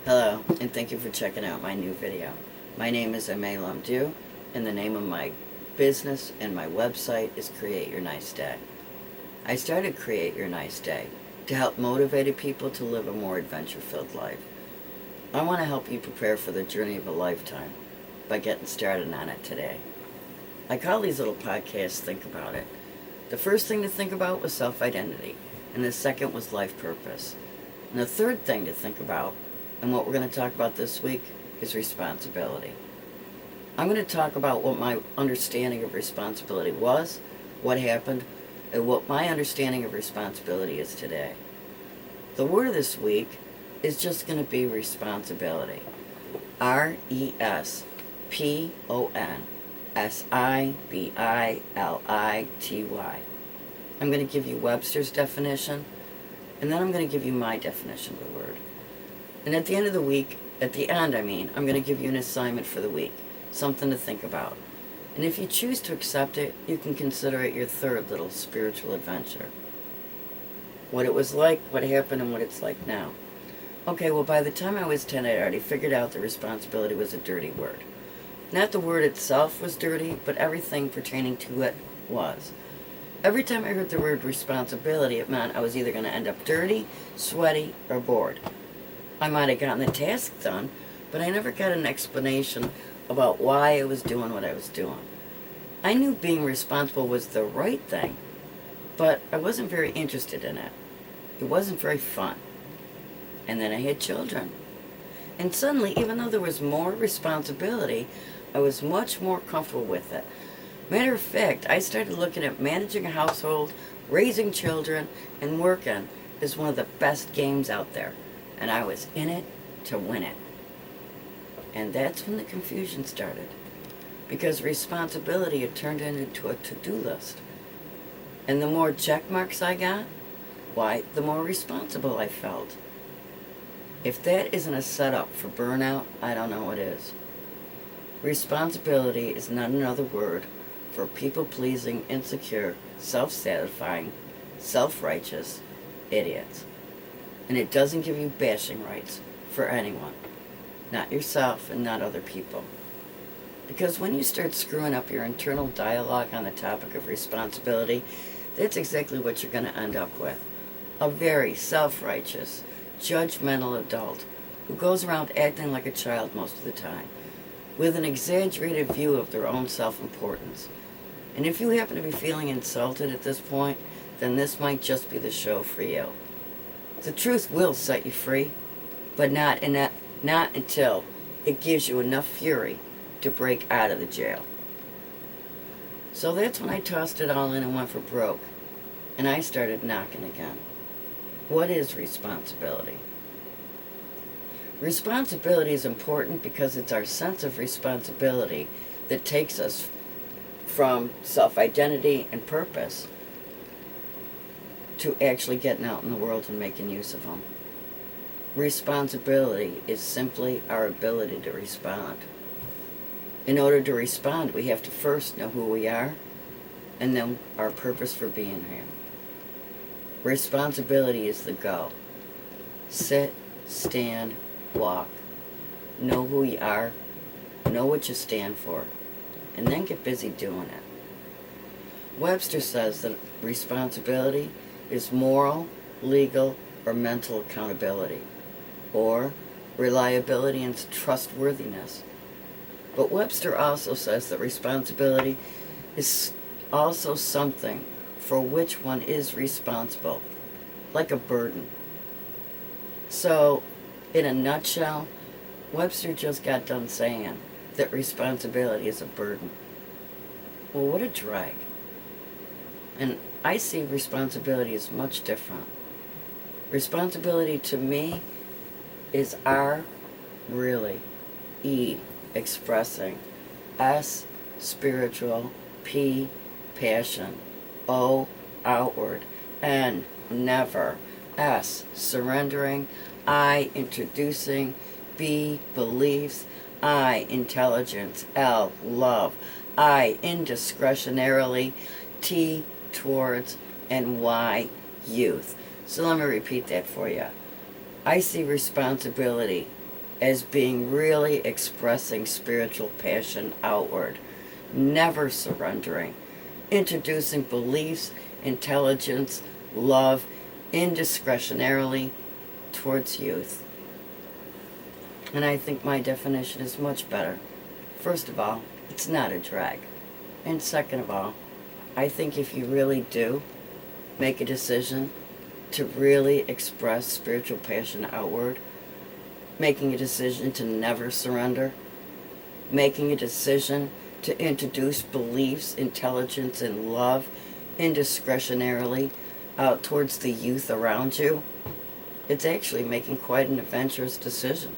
Hello, and thank you for checking out my new video. My name is Aimee Lamdu, and the name of my business and my website is Create Your Nice Day. I started Create Your Nice Day to help motivated people to live a more adventure-filled life. I want to help you prepare for the journey of a lifetime by getting started on it today. I call these little podcasts Think About It. The first thing to think about was self-identity, and the second was life purpose. And the third thing to think about, and what we're going to talk about this week, is responsibility. I'm going to talk about what my understanding of responsibility was, what happened, and what my understanding of responsibility is today. The word this week is just going to be responsibility. RESPONSIBILITY. I'm going to give you Webster's definition, and then I'm going to give you my definition of the word. And at the end of the week, I'm going to give you an assignment for the week, something to think about. And if you choose to accept it, you can consider it your third little spiritual adventure. What it was like, what happened, and what it's like now. Okay, well, by the time I was 10, I already figured out that responsibility was a dirty word. Not the word itself was dirty, but everything pertaining to it was. Every time I heard the word responsibility, it meant I was either going to end up dirty, sweaty, or bored. I might have gotten the task done, but I never got an explanation about why I was doing what I was doing. I knew being responsible was the right thing, but I wasn't very interested in it. It wasn't very fun. And then I had children. And suddenly, even though there was more responsibility, I was much more comfortable with it. Matter of fact, I started looking at managing a household, raising children, and working as one of the best games out there. And I was in it to win it. And that's when the confusion started. Because responsibility had turned into a to-do list. And the more check marks I got, why, the more responsible I felt. If that isn't a setup for burnout, I don't know what is. Responsibility is not another word for people-pleasing, insecure, self-satisfying, self-righteous idiots. And it doesn't give you bashing rights for anyone. Not yourself and not other people. Because when you start screwing up your internal dialogue on the topic of responsibility, that's exactly what you're going to end up with. A very self-righteous, judgmental adult who goes around acting like a child most of the time, with an exaggerated view of their own self-importance. And if you happen to be feeling insulted at this point, then this might just be the show for you. The truth will set you free, but not until it gives you enough fury to break out of the jail. So that's when I tossed it all in and went for broke, and I started knocking again. What is responsibility? Responsibility is important because it's our sense of responsibility that takes us from self-identity and purpose to actually getting out in the world and making use of them. Responsibility is simply our ability to respond. In order to respond, we have to first know who we are and then our purpose for being here. Responsibility is the go. Sit, stand, walk. Know who you are, know what you stand for, and then get busy doing it. Webster says that responsibility is moral, legal, or mental accountability, or reliability and trustworthiness. But Webster also says that responsibility is also something for which one is responsible, like a burden. So, in a nutshell, Webster just got done saying that responsibility is a burden. Well, what a drag. And I see responsibility as much different. Responsibility to me is R, really, E, expressing, S, spiritual, P, passion, O, outward, N, never, S, surrendering, I, introducing, B, beliefs, I, intelligence, L, love, I, in-discretionarily, T, towards, and Y, youth. So let me repeat that for you. I see responsibility as being really expressing spiritual passion outward, never surrendering, introducing beliefs, intelligence, love, indiscretionarily towards youth. And I think my definition is much better. First of all, it's not a drag. And second of all, I think if you really do make a decision to really express spiritual passion outward, making a decision to never surrender, making a decision to introduce beliefs, intelligence, and love indiscretionarily out towards the youth around you, it's actually making quite an adventurous decision.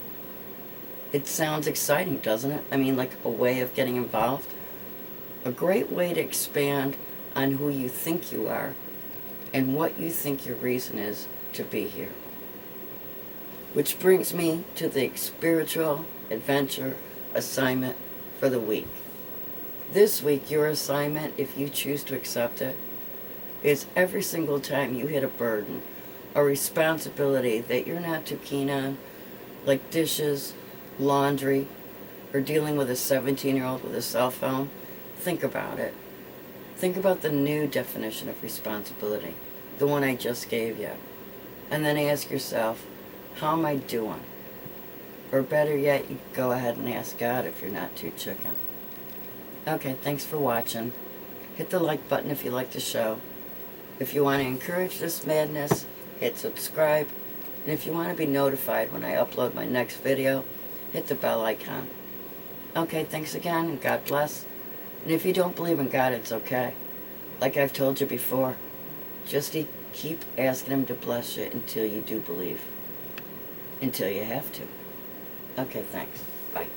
It sounds exciting, doesn't it? I mean, like a way of getting involved. A great way to expand on who you think you are and what you think your reason is to be here. Which brings me to the spiritual adventure assignment for the week. This week, your assignment, if you choose to accept it, is every single time you hit a burden, a responsibility that you're not too keen on, like dishes, laundry, or dealing with a 17-year-old with a cell phone, think about it. Think about the new definition of responsibility, the one I just gave you. And then ask yourself, how am I doing? Or better yet, you go ahead and ask God if you're not too chicken. Okay, thanks for watching. Hit the like button if you like the show. If you want to encourage this madness, hit subscribe. And if you want to be notified when I upload my next video, hit the bell icon. Okay, thanks again, and God bless. And if you don't believe in God, it's okay. Like I've told you before, just keep asking Him to bless you until you do believe. Until you have to. Okay, thanks. Bye.